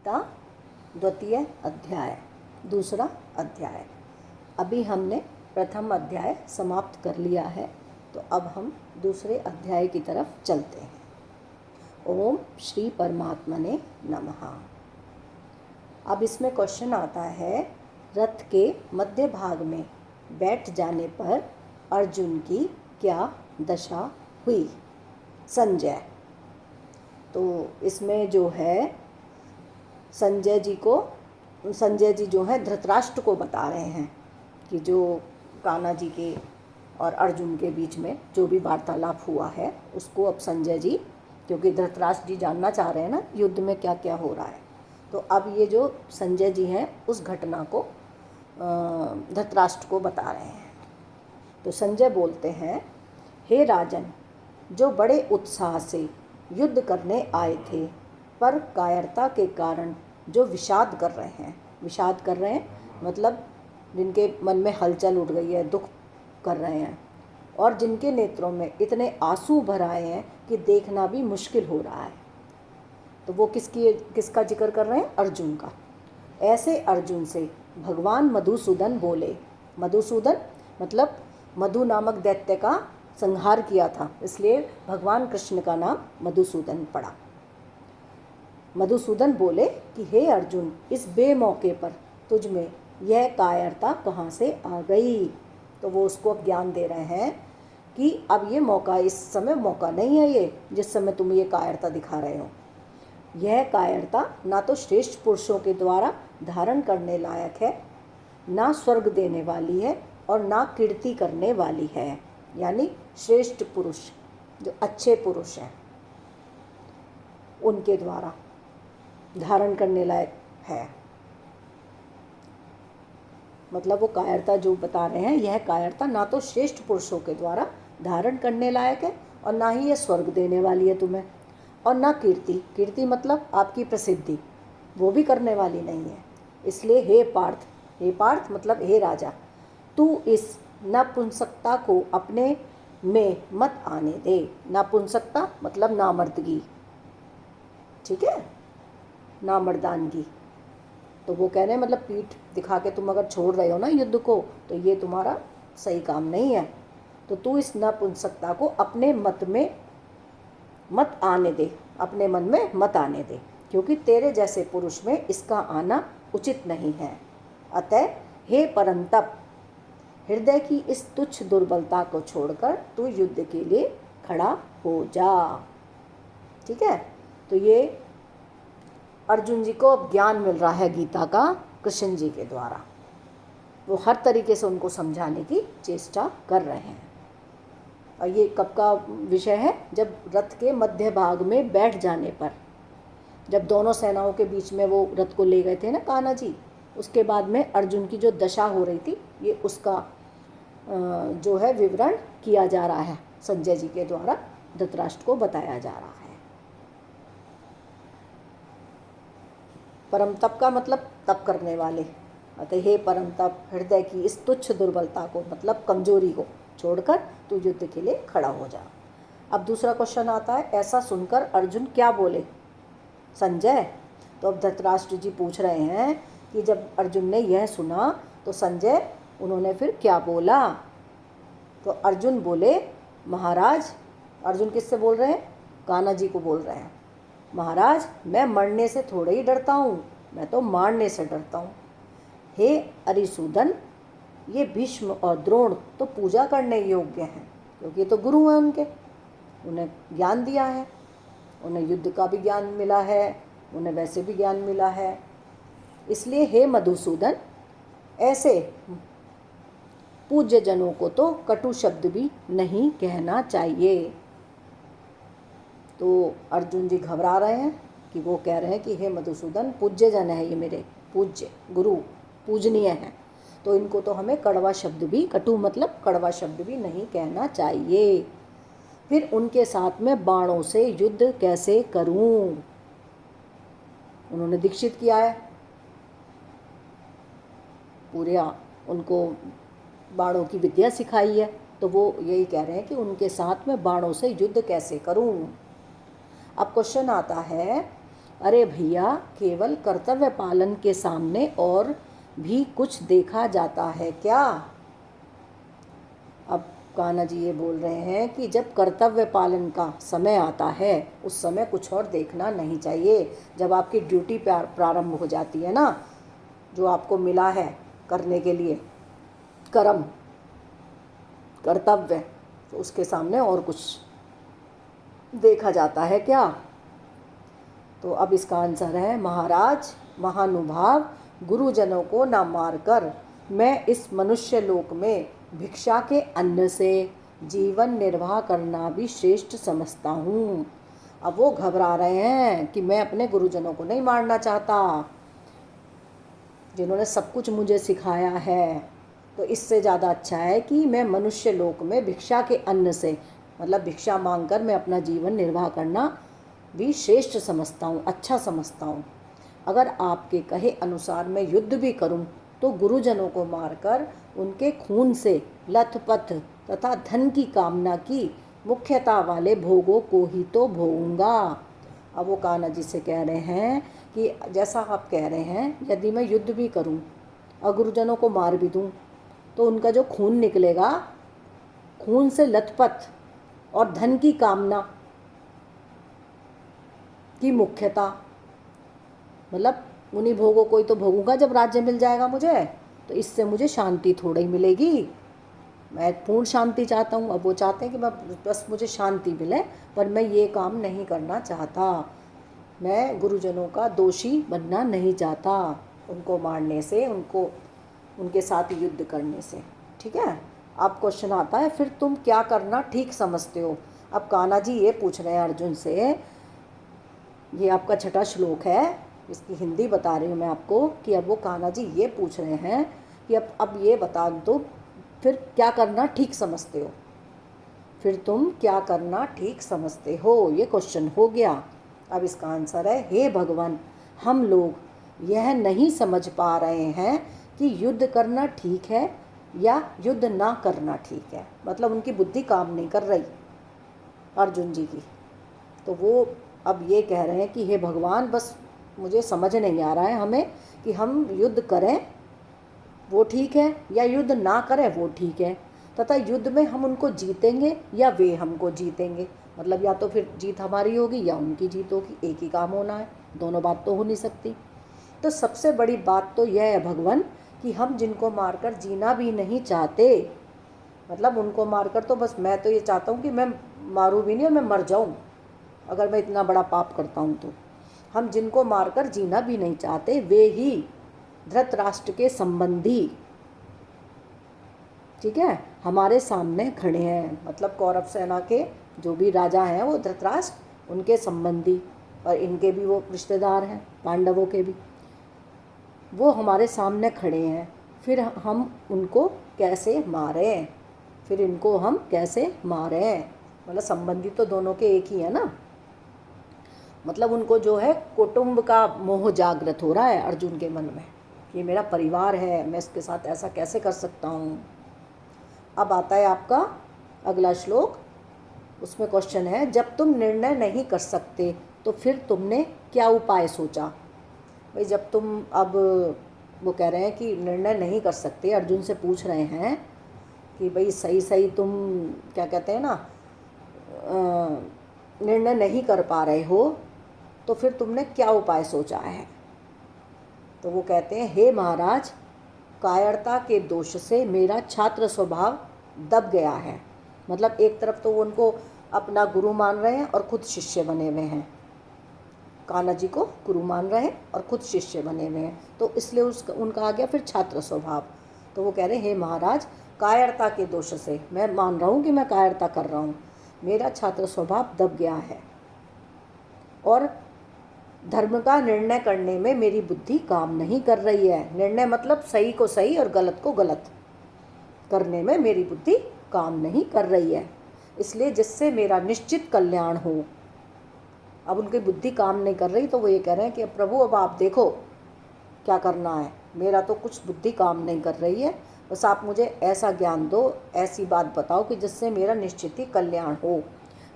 गीता द्वितीय अध्याय, दूसरा अध्याय। अभी हमने प्रथम अध्याय समाप्त कर लिया है, तो अब हम दूसरे अध्याय की तरफ चलते हैं। ओम श्री परमात्मने नमः। अब इसमें क्वेश्चन आता है, रथ के मध्य भाग में बैठ जाने पर अर्जुन की क्या दशा हुई? संजय। तो इसमें जो है संजय जी जो है धृतराष्ट्र को बता रहे हैं कि जो कान्हा जी के और अर्जुन के बीच में जो भी वार्तालाप हुआ है उसको अब संजय जी, क्योंकि धृतराष्ट्र जी जानना चाह रहे हैं ना युद्ध में क्या क्या हो रहा है, तो अब ये जो संजय जी हैं उस घटना को धृतराष्ट्र को बता रहे हैं। तो संजय बोलते हैं, हे राजन, जो बड़े उत्साह से युद्ध करने आए थे पर कायरता के कारण जो विषाद कर रहे हैं मतलब जिनके मन में हलचल उठ गई है, दुख कर रहे हैं और जिनके नेत्रों में इतने आंसू भर आए हैं कि देखना भी मुश्किल हो रहा है। तो वो किसका जिक्र कर रहे हैं? अर्जुन का। ऐसे अर्जुन से भगवान मधुसूदन बोले। मधुसूदन मतलब मधु नामक दैत्य का संहार किया था, इसलिए भगवान कृष्ण का नाम मधुसूदन पड़ा। मधुसूदन बोले कि हे अर्जुन, इस बेमौके पर तुझ में यह कायरता कहाँ से आ गई? तो वो उसको अब ज्ञान दे रहे हैं कि अब ये मौका, इस समय मौका नहीं है ये जिस समय तुम ये कायरता दिखा रहे हो। यह कायरता ना तो श्रेष्ठ पुरुषों के द्वारा धारण करने लायक है, ना स्वर्ग देने वाली है और ना कीर्ति करने वाली है। यानी श्रेष्ठ पुरुष जो अच्छे पुरुष हैं उनके द्वारा धारण करने लायक है। मतलब वो कायरता जो बता रहे हैं, यह कायरता ना तो श्रेष्ठ पुरुषों के द्वारा धारण करने लायक है और ना ही ये स्वर्ग देने वाली है तुम्हें, और ना कीर्ति मतलब आपकी प्रसिद्धि, वो भी करने वाली नहीं है। इसलिए हे पार्थ मतलब हे राजा, तू इस नपुंसकता को अपने में मत आने दे। नपुंसकता मतलब नामर्दगी, ठीक है, नामर्दानगी। तो वो कह रहे हैं मतलब पीठ दिखा के तुम अगर छोड़ रहे हो ना युद्ध को, तो ये तुम्हारा सही काम नहीं है। तो तू इस नपुंसकता को अपने मत में मत आने दे, अपने मन में मत आने दे, क्योंकि तेरे जैसे पुरुष में इसका आना उचित नहीं है। अतः हे परंतप, हृदय की इस तुच्छ दुर्बलता को छोड़कर तू युद्ध के लिए खड़ा हो जा। ठीक है, तो ये अर्जुन जी को अब ज्ञान मिल रहा है गीता का कृष्ण जी के द्वारा। वो हर तरीके से उनको समझाने की चेष्टा कर रहे हैं। और ये कब का विषय है? जब रथ के मध्य भाग में बैठ जाने पर, जब दोनों सेनाओं के बीच में वो रथ को ले गए थे ना कान्हा जी, उसके बाद में अर्जुन की जो दशा हो रही थी, ये उसका जो है विवरण किया जा रहा है, संजय जी के द्वारा धृतराष्ट्र को बताया जा रहा है। परम तप का मतलब तप करने वाले। अतः हे परम तप, हृदय की इस तुच्छ दुर्बलता को मतलब कमजोरी को छोड़कर तू युद्ध के लिए खड़ा हो जा। अब दूसरा क्वेश्चन आता है, ऐसा सुनकर अर्जुन क्या बोले? संजय। तो अब धृतराष्ट्र जी पूछ रहे हैं कि जब अर्जुन ने यह सुना तो संजय उन्होंने फिर क्या बोला? तो अर्जुन बोले, महाराज, अर्जुन किससे बोल रहे हैं? कान्हा जी को बोल रहे हैं। महाराज, मैं मरने से थोड़े ही डरता हूँ, मैं तो मारने से डरता हूँ। हे अरिसूदन, ये भीष्म और द्रोण तो पूजा करने योग्य हैं, क्योंकि ये तो गुरु हैं उनके, उन्हें ज्ञान दिया है, उन्हें युद्ध का भी ज्ञान मिला है, उन्हें वैसे भी ज्ञान मिला है। इसलिए हे मधुसूदन, ऐसे पूज्य जनों को तो कटु शब्द भी नहीं कहना चाहिए। तो अर्जुन जी घबरा रहे हैं कि वो कह रहे हैं कि हे मधुसूदन, पूज्य जन है ये, मेरे पूज्य गुरु, पूजनीय हैं, तो इनको तो हमें कड़वा शब्द भी, कटु मतलब कड़वा शब्द भी नहीं कहना चाहिए। फिर उनके साथ में बाणों से युद्ध कैसे करूं? उन्होंने दीक्षित किया है, पूरे उनको बाणों की विद्या सिखाई है, तो वो यही कह रहे हैं कि उनके साथ में बाणों से युद्ध कैसे करूं। अब क्वेश्चन आता है, अरे भैया, केवल कर्तव्य पालन के सामने और भी कुछ देखा जाता है क्या? अब कान्हा जी ये बोल रहे हैं कि जब कर्तव्य पालन का समय आता है उस समय कुछ और देखना नहीं चाहिए। जब आपकी ड्यूटी प्रारंभ हो जाती है ना, जो आपको मिला है करने के लिए, कर्म, कर्तव्य, तो उसके सामने और कुछ देखा जाता है क्या? तो अब इसका आंसर है, महाराज महानुभाव, गुरुजनों को न मारकर मैं इस मनुष्य लोक में भिक्षा के अन्न से जीवन निर्वाह करना भी श्रेष्ठ समझता हूँ। अब वो घबरा रहे हैं कि मैं अपने गुरुजनों को नहीं मारना चाहता, जिन्होंने सब कुछ मुझे सिखाया है। तो इससे ज़्यादा अच्छा है कि मैं मनुष्य लोक में भिक्षा के अन्न से, मतलब भिक्षा मांगकर मैं अपना जीवन निर्वाह करना भी श्रेष्ठ समझता हूँ, अच्छा समझता हूँ। अगर आपके कहे अनुसार मैं युद्ध भी करूँ तो गुरुजनों को मारकर उनके खून से लथपथ तथा धन की कामना की मुख्यता वाले भोगों को ही तो भोगूंगा। अब वो कान्हा जी से कह रहे हैं कि जैसा आप कह रहे हैं, यदि मैं युद्ध भी करूं और गुरुजनों को मार भी दूं तो उनका जो खून निकलेगा, खून से लथपथ और धन की कामना की मुख्यता, मतलब उन्हीं भोगों को ही तो भोगूंगा जब राज्य मिल जाएगा मुझे, तो इससे मुझे शांति थोड़ी ही मिलेगी। मैं पूर्ण शांति चाहता हूँ। अब वो चाहते हैं कि मैं बस मुझे शांति मिले, पर मैं ये काम नहीं करना चाहता। मैं गुरुजनों का दोषी बनना नहीं चाहता, उनको मारने से, उनके साथ युद्ध करने से। ठीक है। अब क्वेश्चन आता है, फिर तुम क्या करना ठीक समझते हो? अब कान्हा जी ये पूछ रहे हैं अर्जुन से, ये आपका छठा श्लोक है, इसकी हिंदी बता रही हूँ मैं आपको, कि अब वो कान्हा जी ये पूछ रहे हैं कि अब ये बता दो, फिर क्या करना ठीक समझते हो? फिर तुम क्या करना ठीक समझते हो, ये क्वेश्चन हो गया। अब इसका आंसर है, हे भगवान, हम लोग यह नहीं समझ पा रहे हैं कि युद्ध करना ठीक है या युद्ध ना करना ठीक है। मतलब उनकी बुद्धि काम नहीं कर रही अर्जुन जी की। तो वो अब ये कह रहे हैं कि हे भगवान, बस मुझे समझ नहीं आ रहा है हमें कि हम युद्ध करें वो ठीक है या युद्ध ना करें वो ठीक है, तथा युद्ध में हम उनको जीतेंगे या वे हमको जीतेंगे। मतलब या तो फिर जीत हमारी होगी या उनकी जीत होगी, एक ही काम होना है, दोनों बात तो हो नहीं सकती। तो सबसे बड़ी बात तो यह है भगवान कि हम जिनको मारकर जीना भी नहीं चाहते, मतलब उनको मारकर तो बस मैं तो ये चाहता हूँ कि मैं मारूँ भी नहीं और मैं मर जाऊँ, अगर मैं इतना बड़ा पाप करता हूँ तो। हम जिनको मारकर जीना भी नहीं चाहते वे ही धृतराष्ट्र के संबंधी, ठीक है, हमारे सामने खड़े हैं। मतलब कौरव सेना के जो भी राजा हैं वो धृतराष्ट्र, उनके संबंधी, और इनके भी वो रिश्तेदार हैं, पांडवों के भी, वो हमारे सामने खड़े हैं। फिर हम उनको कैसे मारें, फिर इनको हम कैसे मारें? मतलब संबंधी तो दोनों के एक ही है ना। मतलब उनको जो है कुटुंब का मोह जागृत हो रहा है अर्जुन के मन में, ये मेरा परिवार है, मैं इसके साथ ऐसा कैसे कर सकता हूँ। अब आता है आपका अगला श्लोक, उसमें क्वेश्चन है, जब तुम निर्णय नहीं कर सकते तो फिर तुमने क्या उपाय सोचा? भाई जब तुम, अब वो कह रहे हैं कि निर्णय नहीं कर सकते, अर्जुन से पूछ रहे हैं कि भाई सही सही तुम क्या कहते हैं ना, निर्णय नहीं कर पा रहे हो, तो फिर तुमने क्या उपाय सोचा है? तो वो कहते हैं, हे महाराज, कायरता के दोष से मेरा छात्र स्वभाव दब गया है। मतलब एक तरफ तो वो उनको अपना गुरु मान रहे हैं और खुद शिष्य बने हुए हैं, कान्हा जी को गुरु मान रहे हैं और खुद शिष्य बने हुए हैं, तो इसलिए उनका आ गया फिर छात्र स्वभाव। तो वो कह रहे हैं, हे महाराज, कायरता के दोष से, मैं मान रहा हूँ कि मैं कायरता कर रहा हूँ, मेरा छात्र स्वभाव दब गया है, और धर्म का निर्णय करने में मेरी बुद्धि काम नहीं कर रही है। निर्णय मतलब सही को सही और गलत को गलत करने में मेरी बुद्धि काम नहीं कर रही है, इसलिए जिससे मेरा निश्चित कल्याण हो। अब उनकी बुद्धि काम नहीं कर रही, तो वो ये कह रहे हैं कि प्रभु अब आप देखो क्या करना है, मेरा तो कुछ बुद्धि काम नहीं कर रही है, बस आप मुझे ऐसा ज्ञान दो, ऐसी बात बताओ कि जिससे मेरा निश्चित ही कल्याण हो।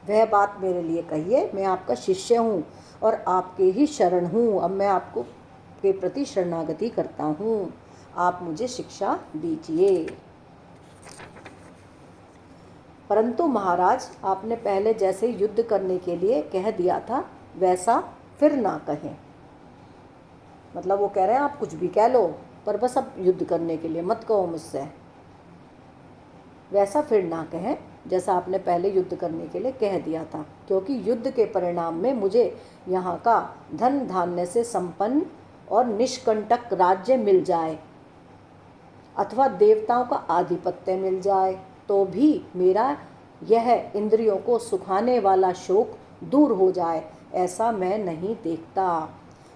वह बात मेरे लिए कहिए, मैं आपका शिष्य हूँ और आपके ही शरण हूँ। अब मैं आपको के प्रति शरणागति करता हूँ, आप मुझे शिक्षा दीजिए। परंतु महाराज, आपने पहले जैसे युद्ध करने के लिए कह दिया था वैसा फिर ना कहें। मतलब वो कह रहे हैं आप कुछ भी कह लो, पर बस अब युद्ध करने के लिए मत कहो मुझसे। वैसा फिर ना कहें जैसा आपने पहले युद्ध करने के लिए कह दिया था, क्योंकि युद्ध के परिणाम में मुझे यहाँ का धन धान्य से संपन्न और निष्कंटक राज्य मिल जाए अथवा देवताओं का आधिपत्य मिल जाए, तो भी मेरा यह इंद्रियों को सुखाने वाला शोक दूर हो जाए, ऐसा मैं नहीं देखता।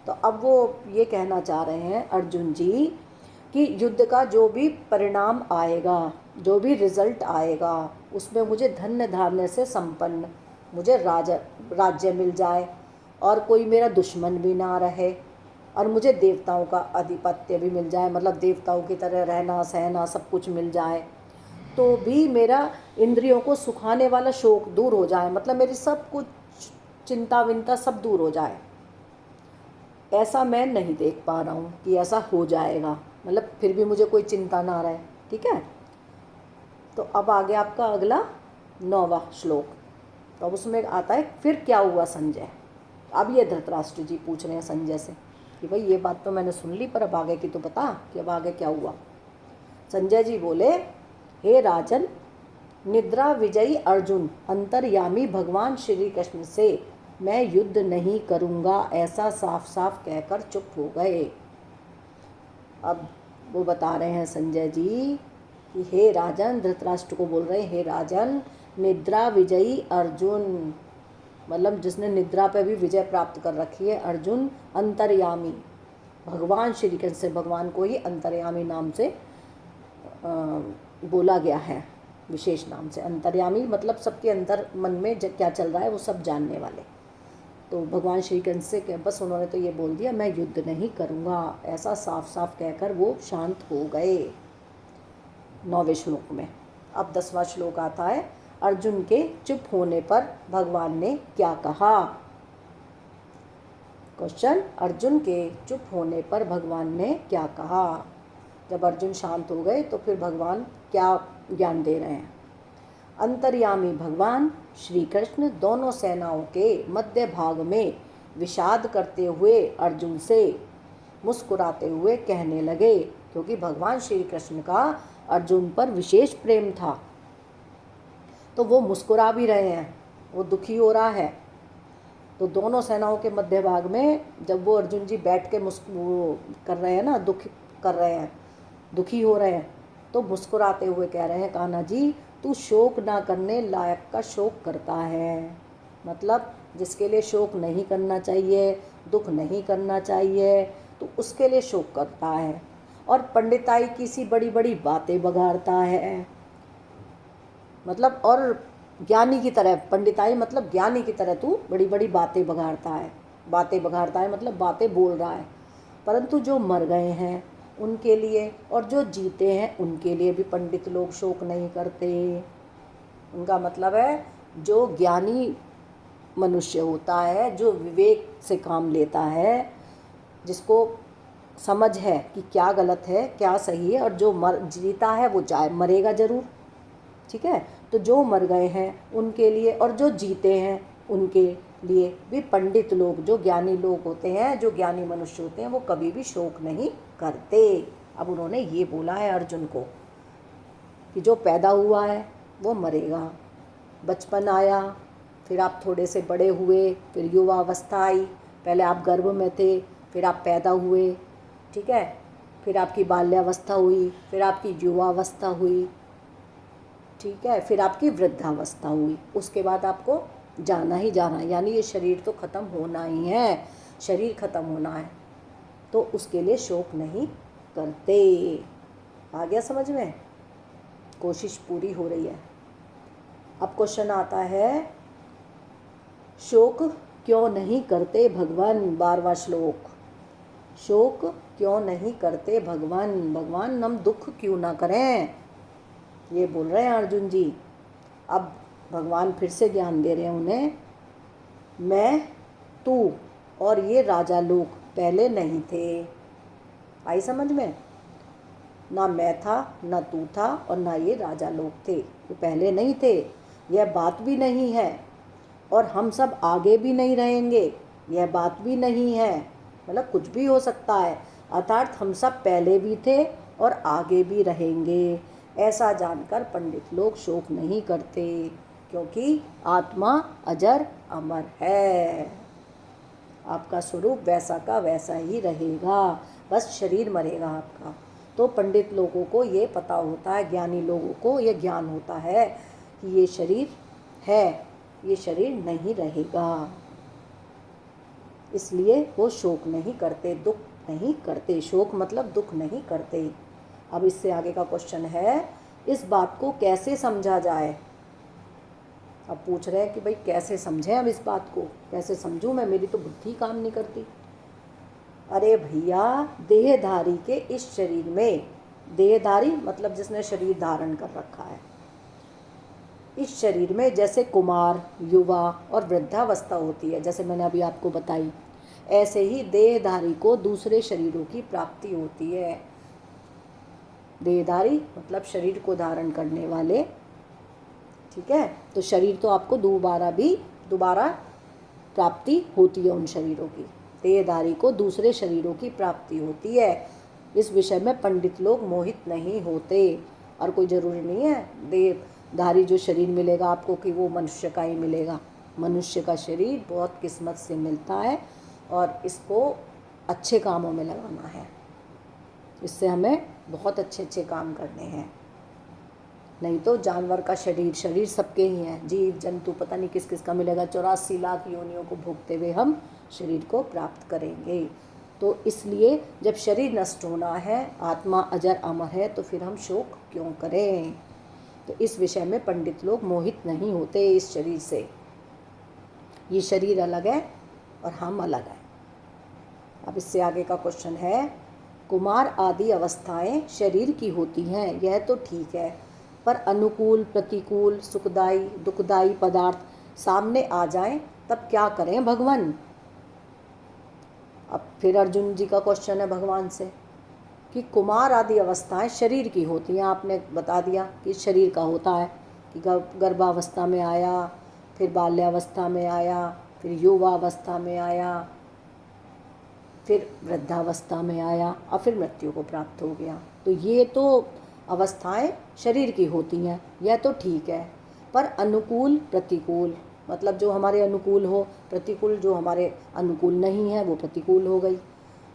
तो अब वो ये कहना चाह रहे हैं अर्जुन जी कि युद्ध का जो भी परिणाम आएगा, जो भी रिजल्ट आएगा, उसमें मुझे धन्य धान्य से संपन्न मुझे राज्य मिल जाए और कोई मेरा दुश्मन भी ना रहे और मुझे देवताओं का आधिपत्य भी मिल जाए, मतलब देवताओं की तरह रहना सहना सब कुछ मिल जाए, तो भी मेरा इंद्रियों को सुखाने वाला शोक दूर हो जाए, मतलब मेरी सब कुछ चिंता विंता सब दूर हो जाए, ऐसा मैं नहीं देख पा रहा हूँ कि ऐसा हो जाएगा, मतलब फिर भी मुझे कोई चिंता ना रहे। ठीक है, तो अब आगे आपका अगला 9वां श्लोक। तो अब उसमें आता है फिर क्या हुआ संजय। अब ये धृतराष्ट्र जी पूछ रहे हैं संजय से कि भाई ये बात तो मैंने सुन ली, पर अब आगे की तो बता कि अब आगे क्या हुआ। संजय जी बोले, हे राजन, निद्रा विजयी अर्जुन अंतर्यामी भगवान श्री कृष्ण से मैं युद्ध नहीं करूँगा ऐसा साफ साफ कहकर चुप हो गए। अब वो बता रहे हैं संजय जी कि हे राजन, धृतराष्ट्र को बोल रहे हैं, हे राजन, निद्रा विजयी अर्जुन, मतलब जिसने निद्रा पे भी विजय प्राप्त कर रखी है, अर्जुन अंतर्यामी भगवान श्री कृष्ण से, भगवान को ही अंतर्यामी नाम से बोला गया है, विशेष नाम से। अंतर्यामी मतलब सबके अंतर मन में क्या चल रहा है वो सब जानने वाले। तो भगवान श्री कृष्ण से बस उन्होंने तो ये बोल दिया मैं युद्ध नहीं करूँगा, ऐसा साफ साफ कहकर वो शांत हो गए 9वें श्लोक में। अब 10वां श्लोक आता है, अर्जुन के चुप होने पर भगवान ने क्या कहा। क्वेश्चन, अर्जुन के चुप होने पर भगवान ने क्या कहा। जब अर्जुन शांत हो गए तो फिर भगवान क्या ज्ञान दे रहे हैं। अंतर्यामी भगवान श्री कृष्ण दोनों सेनाओं के मध्य भाग में विषाद करते हुए अर्जुन से मुस्कुराते हुए कहने लगे, क्योंकि भगवान श्री कृष्ण का अर्जुन पर विशेष प्रेम था, तो वो मुस्कुरा भी रहे हैं, वो दुखी हो रहा है। तो दोनों सेनाओं के मध्य भाग में जब वो अर्जुन जी बैठ के वो कर रहे हैं ना, दुख कर रहे हैं, दुखी हो रहे हैं, तो मुस्कुराते हुए कह रहे हैं, कान्हा जी तू शोक ना करने लायक का शोक करता है, मतलब जिसके लिए शोक नहीं करना चाहिए, दुख नहीं करना चाहिए, तो उसके लिए शोक करता है, और पंडिताई की सी बड़ी बड़ी बातें बघाड़ता है, मतलब और ज्ञानी की तरह, पंडिताई मतलब ज्ञानी की तरह तू बड़ी बड़ी बातें बघाड़ता है। बातें बघाड़ता है मतलब बातें बोल रहा है, परंतु जो मर गए हैं उनके लिए और जो जीते हैं उनके लिए भी पंडित लोग शोक नहीं करते। उनका मतलब है जो ज्ञानी मनुष्य होता है, जो विवेक से काम लेता है, जिसको समझ है कि क्या गलत है क्या सही है, और जो जीता है वो मरेगा ज़रूर। ठीक है, तो जो मर गए हैं उनके लिए और जो जीते हैं उनके लिए भी पंडित लोग, जो ज्ञानी लोग होते हैं, जो ज्ञानी मनुष्य होते हैं, वो कभी भी शोक नहीं करते। अब उन्होंने ये बोला है अर्जुन को कि जो पैदा हुआ है वो मरेगा, बचपन आया, फिर आप थोड़े से बड़े हुए, फिर युवा अवस्था आई, पहले आप गर्भ में थे, फिर आप पैदा हुए, ठीक है, फिर आपकी बाल्यावस्था हुई, फिर आपकी युवावस्था हुई, ठीक है, फिर आपकी वृद्धावस्था हुई, उसके बाद आपको जाना ही जाना है, यानी ये शरीर तो ख़त्म होना ही है, शरीर ख़त्म होना है, तो उसके लिए शोक नहीं करते। आ गया समझ में? कोशिश पूरी हो रही है। अब क्वेश्चन आता है, शोक क्यों नहीं करते भगवान। 12वां श्लोक, शोक क्यों नहीं करते भगवान, भगवान हम दुख क्यों ना करें, ये बोल रहे हैं अर्जुन जी। अब भगवान फिर से ज्ञान दे रहे हैं उन्हें, मैं, तू और ये राजा लोग पहले नहीं थे। आई समझ में? ना मैं था, ना तू था और ना ये राजा लोग थे, ये पहले नहीं थे, यह बात भी नहीं है। और हम सब आगे भी नहीं रहेंगे, यह बात भी नहीं है। मतलब कुछ भी हो सकता है, अर्थात हम सब पहले भी थे और आगे भी रहेंगे। ऐसा जानकर पंडित लोग शोक नहीं करते, क्योंकि आत्मा अजर अमर है। आपका स्वरूप वैसा का वैसा ही रहेगा, बस शरीर मरेगा आपका। तो पंडित लोगों को ये पता होता है, ज्ञानी लोगों को ये ज्ञान होता है कि ये शरीर है, ये शरीर नहीं रहेगा, इसलिए वो शोक नहीं करते, दुख नहीं करते। शोक मतलब दुख नहीं करते। अब इससे आगे का क्वेश्चन है, इस बात को कैसे समझा जाए। अब पूछ रहे हैं कि भाई कैसे समझें, अब इस बात को कैसे समझूं मैं, मेरी तो बुद्धि काम नहीं करती। अरे भैया, देहधारी के इस शरीर में, देहधारी मतलब जिसने शरीर धारण कर रखा है, इस शरीर में जैसे कुमार, युवा और वृद्धावस्था होती है, जैसे मैंने अभी आपको बताई, ऐसे ही देहधारी को दूसरे शरीरों की प्राप्ति होती है। देहधारी मतलब शरीर को धारण करने वाले, ठीक है। तो शरीर तो आपको दोबारा प्राप्ति होती है उन शरीरों की। देहधारी को दूसरे शरीरों की प्राप्ति होती है। इस विषय में पंडित लोग मोहित नहीं होते। और कोई ज़रूरी नहीं है देहधारी जो शरीर मिलेगा आपको कि वो मनुष्य का ही मिलेगा। मनुष्य का शरीर बहुत किस्मत से मिलता है और इसको अच्छे कामों में लगाना है। इससे हमें बहुत अच्छे अच्छे काम करने हैं। नहीं तो जानवर का शरीर सबके ही हैं। जीव जंतु पता नहीं किस किस का मिलेगा। 84 लाख योनियों को भोगते हुए हम शरीर को प्राप्त करेंगे। तो इसलिए जब शरीर नष्ट होना है, आत्मा अजर अमर है, तो फिर हम शोक क्यों करें। तो इस विषय में पंडित लोग मोहित नहीं होते इस शरीर से। ये शरीर अलग है और हम अलग हैं। अब इससे आगे का क्वेश्चन है, कुमार आदि अवस्थाएं शरीर की होती हैं, यह तो ठीक है, पर अनुकूल, प्रतिकूल, सुखदायी, दुखदायी पदार्थ सामने आ जाएं तब क्या करें भगवान। अब फिर अर्जुन जी का क्वेश्चन है भगवान से कि कुमार आदि अवस्थाएं शरीर की होती हैं। आपने बता दिया कि शरीर का होता है कि गर्भावस्था में आया, फिर बाल्यावस्था में आया, फिर युवावस्था में आया, फिर वृद्धावस्था में आया और फिर मृत्यु को प्राप्त हो गया। तो ये तो अवस्थाएं शरीर की होती हैं, यह तो ठीक है। पर अनुकूल, प्रतिकूल मतलब जो हमारे अनुकूल हो, प्रतिकूल जो हमारे अनुकूल नहीं है वो प्रतिकूल हो गई।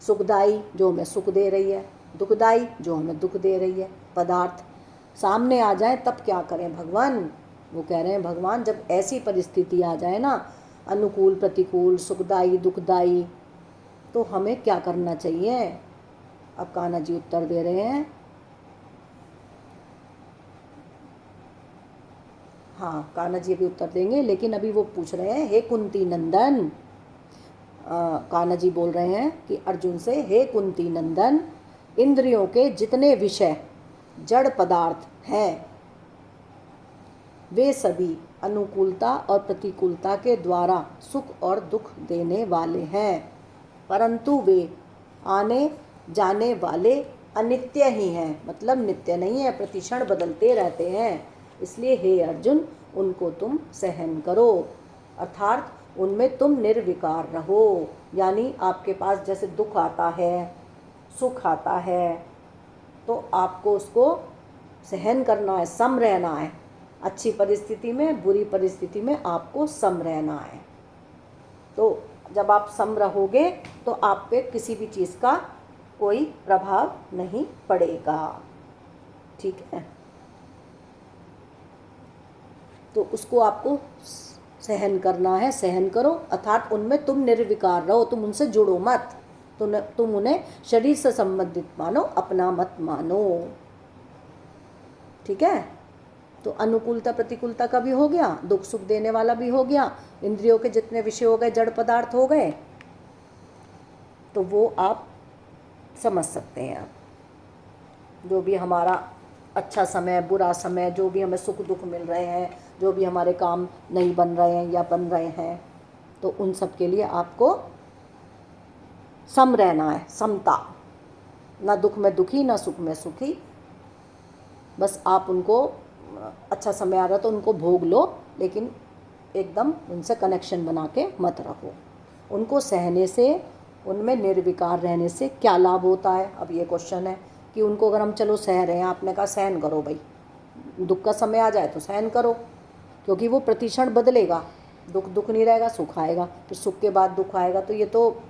सुखदाई जो हमें सुख दे रही है, दुखदाई जो हमें दुख दे रही है, पदार्थ सामने आ जाए तब क्या करें भगवान। वो कह रहे हैं भगवान जब ऐसी परिस्थिति आ जाए ना, अनुकूल, प्रतिकूल, सुखदाई, दुखदाई, तो हमें क्या करना चाहिए। अब कान्हा जी उत्तर दे रहे हैं। हाँ, कान्हा जी भी उत्तर देंगे, लेकिन अभी वो पूछ रहे हैं, हे कुंती नंदन, कान्हा जी बोल रहे हैं कि अर्जुन से, हे कुंती नंदन, इंद्रियों के जितने विषय जड़ पदार्थ हैं वे सभी अनुकूलता और प्रतिकूलता के द्वारा सुख और दुख देने वाले हैं, परंतु वे आने जाने वाले अनित्य ही हैं। मतलब नित्य नहीं है, प्रतिक्षण बदलते रहते हैं। इसलिए हे अर्जुन, उनको तुम सहन करो, अर्थात उनमें तुम निर्विकार रहो। यानी आपके पास जैसे दुख आता है, सुख आता है, तो आपको उसको सहन करना है, सम रहना है। अच्छी परिस्थिति में, बुरी परिस्थिति में आपको सम रहना है। तो जब आप सम रहोगे तो आप पे किसी भी चीज़ का कोई प्रभाव नहीं पड़ेगा, ठीक है। तो उसको आपको सहन करना है, सहन करो, अर्थात उनमें तुम निर्विकार रहो, तुम उनसे जुड़ो मत, तुम उन्हें शरीर से संबंधित मानो, अपना मत मानो, ठीक है। तो अनुकूलता प्रतिकूलता का भी हो गया, दुख सुख देने वाला भी हो गया, इंद्रियों के जितने विषय हो गए, जड़ पदार्थ हो गए, तो वो आप समझ सकते हैं। जो भी हमारा अच्छा समय, बुरा समय, जो भी हमें सुख दुख मिल रहे हैं, जो भी हमारे काम नहीं बन रहे हैं या बन रहे हैं, तो उन सब के लिए आपको सम रहना है, समता, ना दुख में दुखी ना सुख में सुखी। बस आप उनको अच्छा समय आ रहा तो उनको भोग लो, लेकिन एकदम उनसे कनेक्शन बना के मत रहो। उनको सहने से, उनमें निर्विकार रहने से क्या लाभ होता है? अब ये क्वेश्चन है कि उनको अगर हम चलो सह रहे हैं, आपने कहा सहन करो भाई, दुख का समय आ जाए तो सहन करो, क्योंकि वो प्रतिक्षण बदलेगा, दुख दुख नहीं रहेगा, सुख आएगा, फिर सुख के बाद दुख आएगा, तो ये तो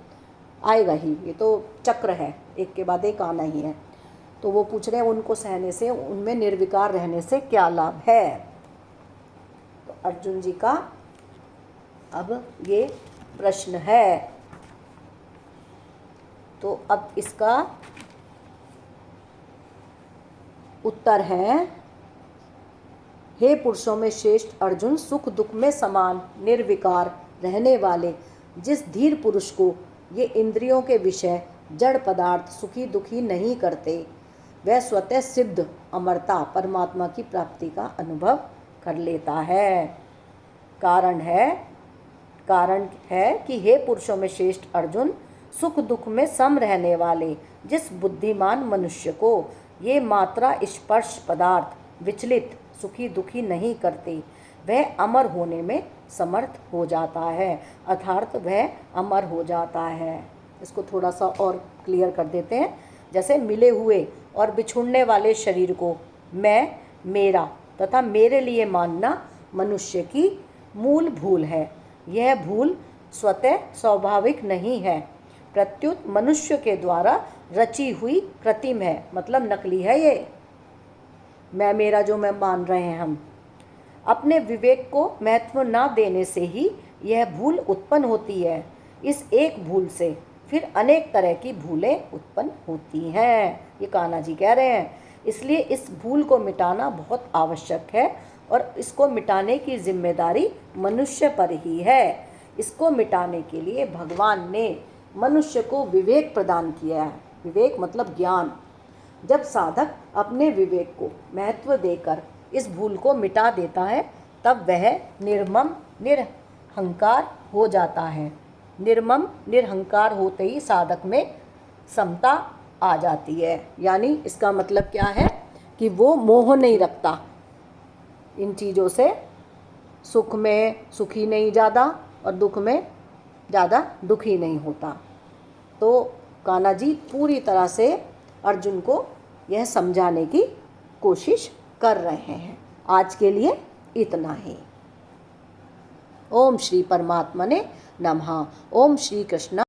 आएगा ही, ये तो चक्र है, एक के बाद एक आना ही है। तो वो पूछ रहे हैं उनको सहने से, उनमें निर्विकार रहने से क्या लाभ है? तो अर्जुन जी का अब ये प्रश्न है। तो अब इसका उत्तर है, हे पुरुषों में श्रेष्ठ अर्जुन, सुख दुख में समान निर्विकार रहने वाले जिस धीर पुरुष को ये इंद्रियों के विषय जड़ पदार्थ सुखी दुखी नहीं करते, वह स्वतः सिद्ध अमरता परमात्मा की प्राप्ति का अनुभव कर लेता है। कारण है कि हे पुरुषों में श्रेष्ठ अर्जुन, सुख दुख में सम रहने वाले जिस बुद्धिमान मनुष्य को ये मात्रा स्पर्श पदार्थ विचलित सुखी दुखी नहीं करते, वह अमर होने में समर्थ हो जाता है, अर्थात वह अमर हो जाता है। इसको थोड़ा सा और क्लियर कर देते हैं। जैसे मिले हुए और बिछुड़ने वाले शरीर को मैं, मेरा तथा मेरे लिए मानना मनुष्य की मूल भूल है। यह भूल स्वतः स्वाभाविक नहीं है, प्रत्युत मनुष्य के द्वारा रची हुई कृत्रिम है, मतलब नकली है। ये मैं मेरा जो मैं मान रहे हैं हम, अपने विवेक को महत्व ना देने से ही यह भूल उत्पन्न होती है। इस एक भूल से फिर अनेक तरह की भूलें उत्पन्न होती हैं, ये कान्हा जी कह रहे हैं। इसलिए इस भूल को मिटाना बहुत आवश्यक है और इसको मिटाने की जिम्मेदारी मनुष्य पर ही है। इसको मिटाने के लिए भगवान ने मनुष्य को विवेक प्रदान किया है। विवेक मतलब ज्ञान। जब साधक अपने विवेक को महत्व देकर इस भूल को मिटा देता है, तब वह निर्मम निरहंकार हो जाता है। निर्मम निरहंकार होते ही साधक में समता आ जाती है। यानी इसका मतलब क्या है कि वो मोह नहीं रखता इन चीज़ों से, सुख में सुखी नहीं ज़्यादा और दुख में ज़्यादा दुखी नहीं होता। तो कान्हा जी पूरी तरह से अर्जुन को यह समझाने की कोशिश कर रहे हैं। आज के लिए इतना ही। ओम श्री परमात्मने नमः। ओम श्री कृष्ण।